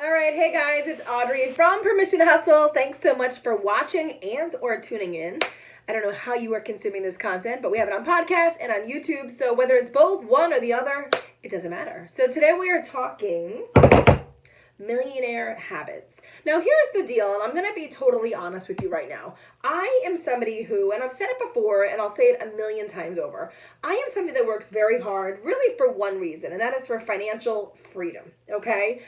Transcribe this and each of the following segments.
All right, hey guys, it's Audrey from Permission to Hustle. Thanks so much for watching and or tuning in. I don't know how you are consuming this content, but we have it on podcast and on YouTube. So whether it's both, one or the other, it doesn't matter. So today we are talking millionaire habits. Now here's the deal, and I'm going to be totally honest with you right now. I am somebody who, and I've said it before and I'll say it a million times over, I am somebody that works very hard really for one reason, and that is for financial freedom, okay?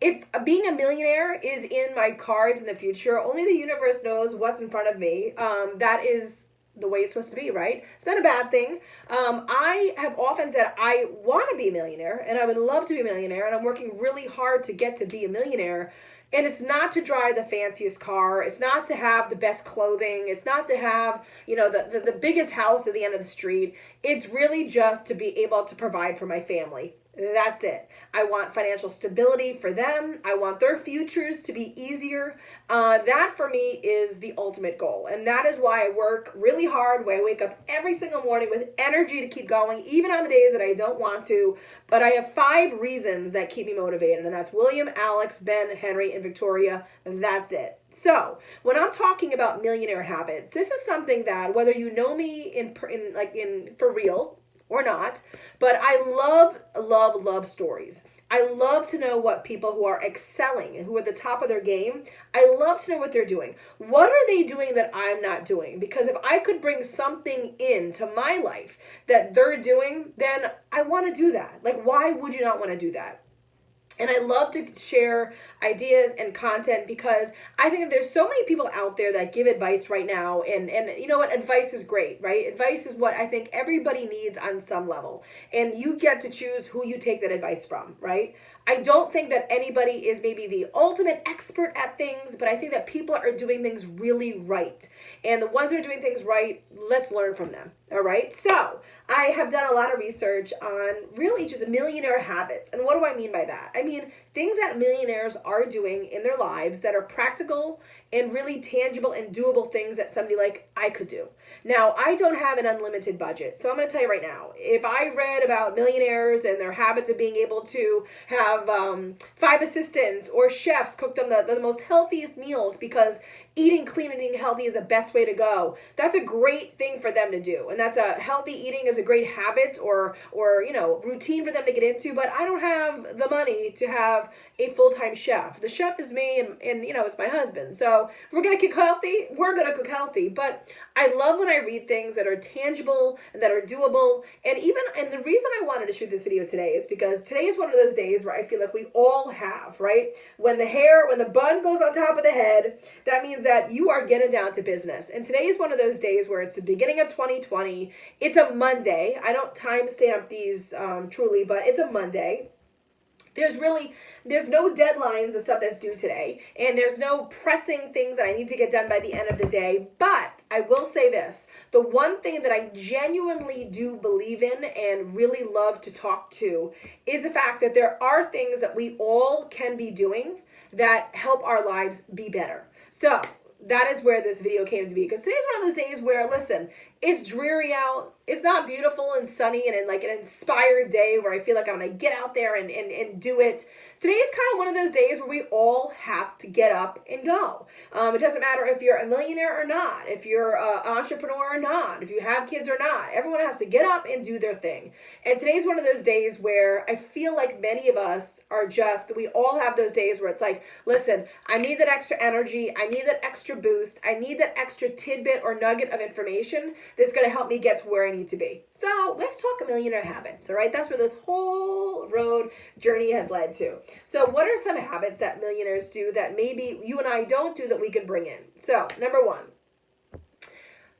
If being a millionaire is in my cards in the future, only the universe knows what's in front of me. That is the way it's supposed to be, right? It's not a bad thing. I have often said I want to be a millionaire and I would love to be a millionaire, and I'm working really hard to get to be a millionaire. And it's not to drive the fanciest car. It's not to have the best clothing. It's not to have, the biggest house at the end of the street. It's really just to be able to provide for my family. That's it. I want financial stability for them. I want their futures to be easier. That for me is the ultimate goal. And that is why I work really hard, why I wake up every single morning with energy to keep going, even on the days that I don't want to. But I have 5 reasons that keep me motivated. And that's William, Alex, Ben, Henry, and Victoria. And that's it. So when I'm talking about millionaire habits, this is something that whether you know me in for real, or not, but I love stories. I love to know what people who are excelling and who are at the top of their game, I love to know what they're doing. What are they doing that I'm not doing? Because if I could bring something into my life that they're doing, then I want to do that. Like, why would you not want to do that? And I love to share ideas and content because I think that there's so many people out there that give advice right now. And you know what? Advice is great, right? Advice is what I think everybody needs on some level. And you get to choose who you take that advice from, right? I don't think that anybody is maybe the ultimate expert at things, but I think that people are doing things really right. And the ones that are doing things right, let's learn from them. All right. So I have done a lot of research on really just millionaire habits. And what do I mean by that? I mean, things that millionaires are doing in their lives that are practical and really tangible and doable things that somebody like I could do. Now, I don't have an unlimited budget. So I'm going to tell you right now, if I read about millionaires and their habits of being able to have 5 assistants or chefs cook them the most healthiest meals because eating clean and eating healthy is the best way to go. That's a great thing for them to do. And that's a healthy eating is a great habit or routine for them to get into, but I don't have the money to have a full-time chef. The chef is me and it's my husband. So if we're going to cook healthy, we're going to cook healthy. But I love when I read things that are tangible and that are doable. And the reason I wanted to shoot this video today is because today is one of those days where I feel like we all have, right? When the bun goes on top of the head, that means that you are getting down to business. And today is one of those days where it's the beginning of 2020. It's a Monday. I don't timestamp these truly, but it's a Monday. There's no deadlines of stuff that's due today, and there's no pressing things that I need to get done by the end of the day. But I will say this, the one thing that I genuinely do believe in and really love to talk to is the fact that there are things that we all can be doing that help our lives be better. So that is where this video came to be, because today's one of those days where, listen, it's dreary out. It's not beautiful and sunny and like an inspired day where I feel like I'm going to get out there and do it. Today is kind of one of those days where we all have to get up and go. It doesn't matter if you're a millionaire or not, if you're an entrepreneur or not, if you have kids or not. Everyone has to get up and do their thing. And today's one of those days where I feel like many of us we all have those days where it's like, listen, I need that extra energy. I need that extra boost. I need that extra tidbit or nugget of information that's going to help me get to where I need to be. So let's talk millionaire habits, all right? That's where this whole road journey has led to. So what are some habits that millionaires do that maybe you and I don't do that we can bring in? So number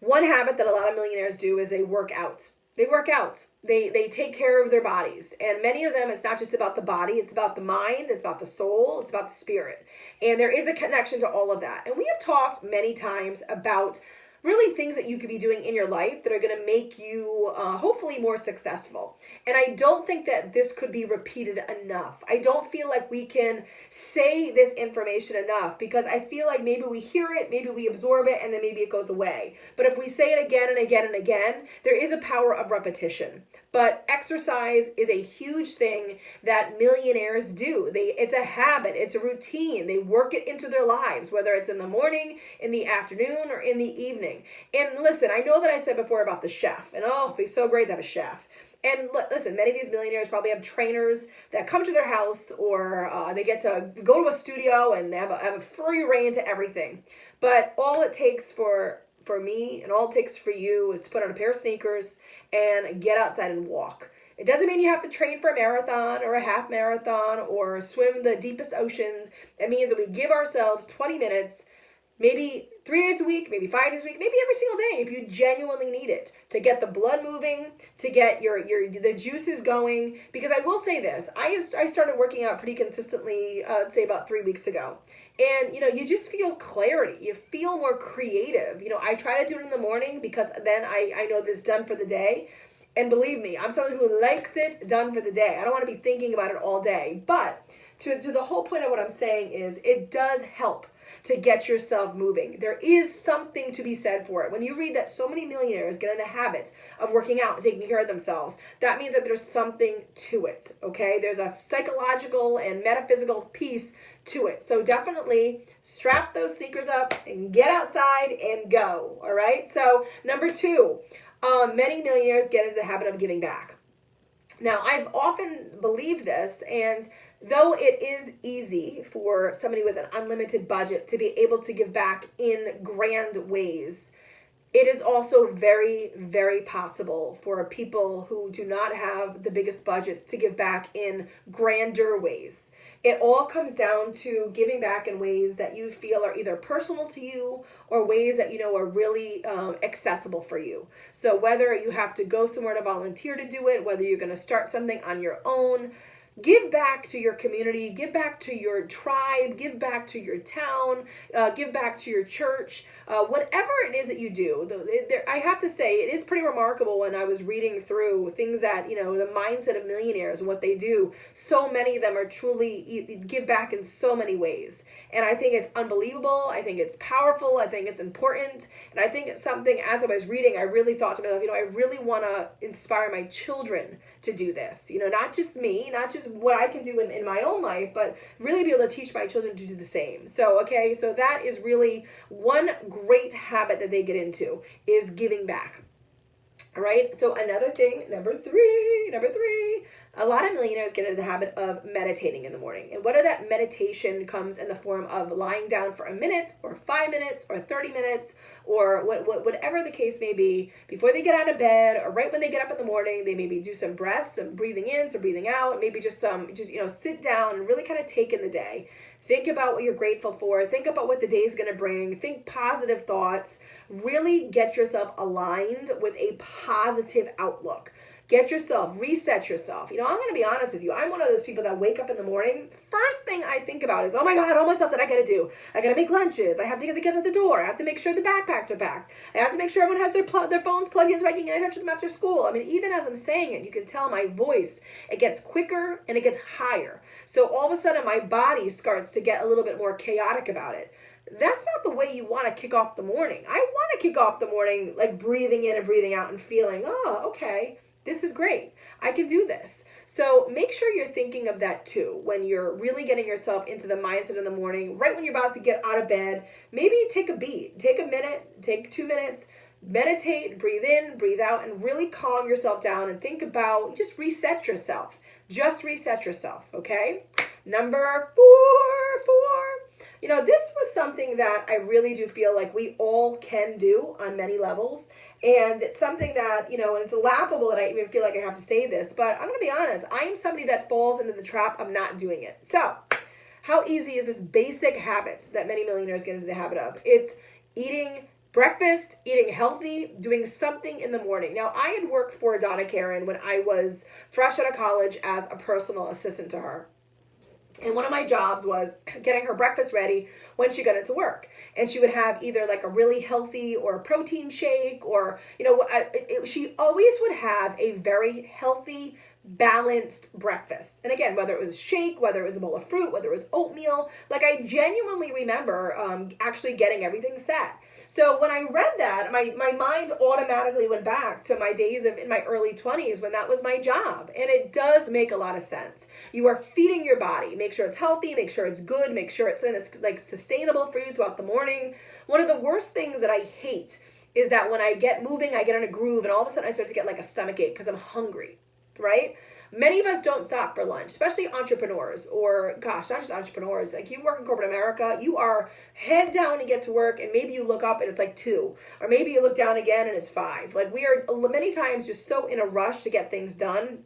one habit that a lot of millionaires do is they work out. They work out. They take care of their bodies. And many of them, it's not just about the body, it's about the mind, it's about the soul, it's about the spirit. And there is a connection to all of that. And we have talked many times about really things that you could be doing in your life that are going to make you hopefully more successful. And I don't think that this could be repeated enough. I don't feel like we can say this information enough, because I feel like maybe we hear it, maybe we absorb it, and then maybe it goes away. But if we say it again and again and again, there is a power of repetition. But exercise is a huge thing that millionaires do. It's a habit, it's a routine. They work it into their lives, whether it's in the morning, in the afternoon, or in the evening. And listen, I know that I said before about the chef, and oh, it'd be so great to have a chef. And listen, many of these millionaires probably have trainers that come to their house, or they get to go to a studio and they have a free reign to everything. But all it takes for me, and all it takes for you, is to put on a pair of sneakers and get outside and walk. It doesn't mean you have to train for a marathon or a half marathon or swim the deepest oceans. It means that we give ourselves 20 minutes, maybe 3 days a week, maybe 5 days a week, maybe every single day if you genuinely need it, to get the blood moving, to get the juices going. Because I will say this, I started working out pretty consistently, I'd say about 3 weeks ago. And, you just feel clarity. You feel more creative. I try to do it in the morning because then I know that it's done for the day. And believe me, I'm someone who likes it done for the day. I don't want to be thinking about it all day. But to the whole point of what I'm saying is, it does help to get yourself moving. There is something to be said for it. When you read that so many millionaires get in the habit of working out and taking care of themselves, that means that there's something to it, okay? There's a psychological and metaphysical piece to it. So definitely strap those sneakers up and get outside and go, all right? So number 2, many millionaires get into the habit of giving back. Now, I've often believed this, and though it is easy for somebody with an unlimited budget to be able to give back in grand ways, it is also very, very possible for people who do not have the biggest budgets to give back in grander ways. It all comes down to giving back in ways that you feel are either personal to you or ways that are really accessible for you. So whether you have to go somewhere to volunteer to do it, whether you're going to start something on your own, give back to your community, give back to your tribe, give back to your town, give back to your church, whatever it is that you do. I have to say, it is pretty remarkable when I was reading through things that, the mindset of millionaires and what they do. So many of them are truly give back in so many ways. And I think it's unbelievable. I think it's powerful. I think it's important. And I think it's something, as I was reading, I really thought to myself, I really want to inspire my children to do this. Not just me, not just what I can do in my own life, but really be able to teach my children to do the same. So that is really one great habit that they get into, is giving back. All right. So another thing, number three, a lot of millionaires get into the habit of meditating in the morning. And whether that meditation comes in the form of lying down for a minute or 5 minutes or 30 minutes or whatever the case may be, before they get out of bed or right when they get up in the morning, they maybe do some breaths, some breathing in, some breathing out, maybe just sit down and really kind of take in the day. Think about what you're grateful for. Think about what the day is going to bring. Think positive thoughts. Really get yourself aligned with a positive outlook. Reset yourself. I'm going to be honest with you. I'm one of those people that wake up in the morning. First thing I think about is, oh my God, all my stuff that I got to do. I got to make lunches. I have to get the kids at the door. I have to make sure the backpacks are packed. I have to make sure everyone has their phones plugged in so I can get in touch with them after school. Even as I'm saying it, you can tell my voice, it gets quicker and it gets higher. So all of a sudden my body starts to get a little bit more chaotic about it. That's not the way you want to kick off the morning. I want to kick off the morning like breathing in and breathing out and feeling, oh, okay, this is great. I can do this. So make sure you're thinking of that too when you're really getting yourself into the mindset in the morning, right when you're about to get out of bed. Maybe take a beat, take a minute, take 2 minutes, meditate, breathe in, breathe out, and really calm yourself down and think about, just reset yourself. Just reset yourself, okay? Number four. This was something that I really do feel like we all can do on many levels. And it's something that, and it's laughable that I even feel like I have to say this, but I'm going to be honest. I am somebody that falls into the trap of not doing it. So how easy is this basic habit that many millionaires get into the habit of? It's eating breakfast, eating healthy, doing something in the morning. Now, I had worked for Donna Karen when I was fresh out of college as a personal assistant to her. And one of my jobs was getting her breakfast ready when she got into work. And she would have either like a really healthy or a protein shake, or, she always would have a very healthy, balanced breakfast. And again, whether it was a shake, whether it was a bowl of fruit, whether it was oatmeal, like I genuinely remember actually getting everything set. So when I read that, my mind automatically went back to my days in my early 20s when that was my job. And it does make a lot of sense. You are feeding your body. Make sure it's healthy, make sure it's good, make sure it's like sustainable for you throughout the morning. One of the worst things that I hate is that when I get moving, I get in a groove and all of a sudden I start to get like a stomach ache because I'm hungry, right? Many of us don't stop for lunch, especially entrepreneurs, or gosh, not just entrepreneurs. Like you work in corporate America, you are head down to get to work, and maybe you look up and it's like 2, or maybe you look down again and it's 5. Like we are many times just so in a rush to get things done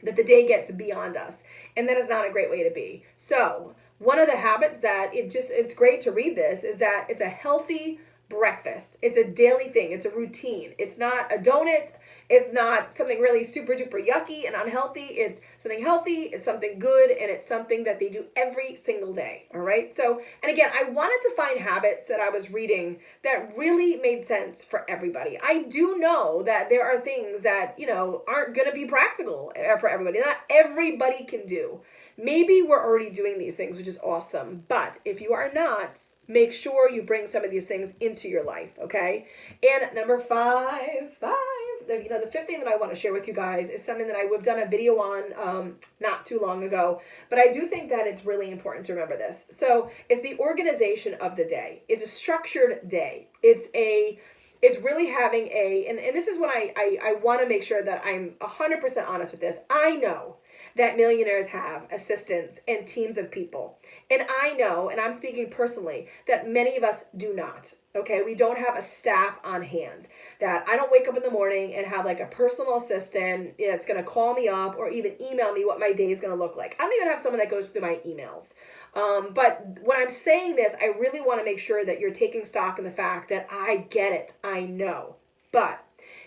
that the day gets beyond us, and that is not a great way to be. So one of the habits that it's great to read this is that it's a healthy breakfast. It's a daily thing. It's a routine. It's not a donut. It's not something really super duper yucky and unhealthy. It's something healthy. It's something good. And it's something that they do every single day. All right. So, and again, I wanted to find habits that I was reading that really made sense for everybody. I do know that there are things that, aren't going to be practical for everybody. Not everybody can do. Maybe we're already doing these things, which is awesome. But if you are not, make sure you bring some of these things into your life, okay? And number 5, the fifth thing that I want to share with you guys is something that we've done a video on not too long ago, but I do think that it's really important to remember this. So it's the organization of the day. It's a structured day. It's really having and this is what I want to make sure that I'm 100% honest with this. I know that millionaires have assistants and teams of people. And I know, and I'm speaking personally, that many of us do not. Okay, we don't have a staff on hand. That I don't wake up in the morning and have like a personal assistant that's going to call me up or even email me what my day is going to look like. I don't even have someone that goes through my emails. But when I'm saying this, I really want to make sure that you're taking stock in the fact that I get it. I know. But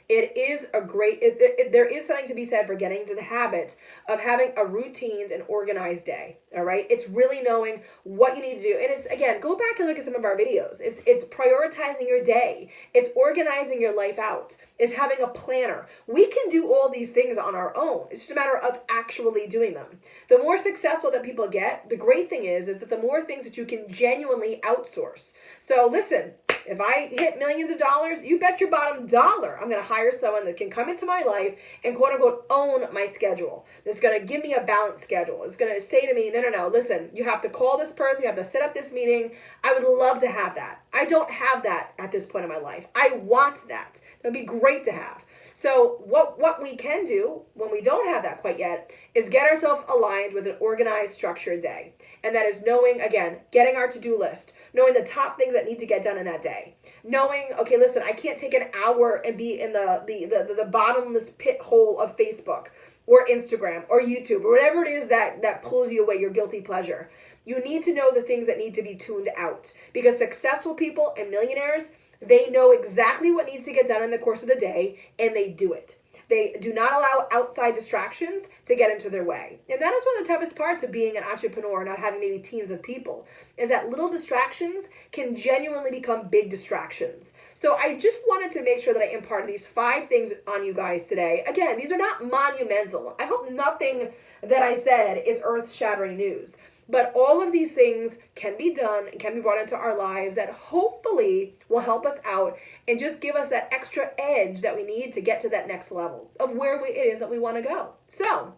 it is there is something to be said for getting into the habit of having a routine and organized day. All right. It's really knowing what you need to do. And it's, again, go back and look at some of our videos. It's prioritizing your day. It's organizing your life out. It's having a planner. We can do all these things on our own. It's just a matter of actually doing them. The more successful that people get, the great thing is that the more things that you can genuinely outsource. So listen, if I hit millions of dollars, you bet your bottom dollar I'm going to hire someone that can come into my life and quote unquote own my schedule. That's going to give me a balanced schedule. It's going to say to me, no, listen, you have to call this person. You have to set up this meeting. I would love to have that. I don't have that at this point in my life. I want that. It would be great to have. So what we can do when we don't have that quite yet is get ourselves aligned with an organized, structured day. And that is knowing, again, getting our to-do list, knowing the top things that need to get done in that day. Knowing, okay, listen, I can't take an hour and be in the bottomless pit hole of Facebook or Instagram or YouTube or whatever it is that pulls you away, your guilty pleasure. You need to know the things that need to be tuned out, because successful people and millionaires, they know exactly what needs to get done in the course of the day, and they do it. They do not allow outside distractions to get into their way. And that is one of the toughest parts of being an entrepreneur, not having maybe teams of people, is that little distractions can genuinely become big distractions. So I just wanted to make sure that I imparted these 5 things on you guys today. Again, these are not monumental. I hope nothing that I said is earth-shattering news. But all of these things can be done and can be brought into our lives that hopefully will help us out and just give us that extra edge that we need to get to that next level of where it is that we want to go. So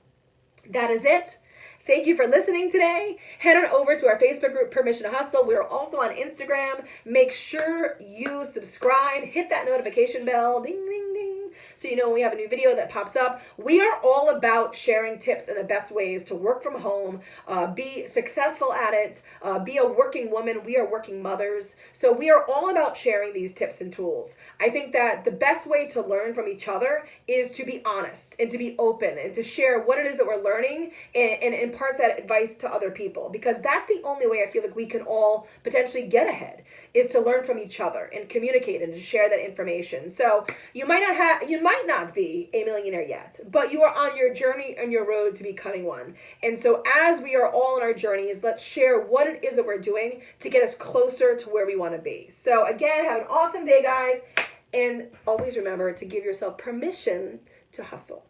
that is it. Thank you for listening today. Head on over to our Facebook group, Permission to Hustle. We're also on Instagram. Make sure you subscribe. Hit that notification bell. Ding, ding, ding. So you know when we have a new video that pops up. We are all about sharing tips and the best ways to work from home, be successful at it, be a working woman. We are working mothers. So we are all about sharing these tips and tools. I think that the best way to learn from each other is to be honest and to be open and to share what it is that we're learning and impart that advice to other people, because that's the only way I feel like we can all potentially get ahead, is to learn from each other and communicate and to share that information. So you might not you might not be a millionaire yet, but you are on your journey and your road to becoming one. And so as we are all on our journeys, let's share what it is that we're doing to get us closer to where we want to be. So again, have an awesome day, guys. And always remember to give yourself permission to hustle.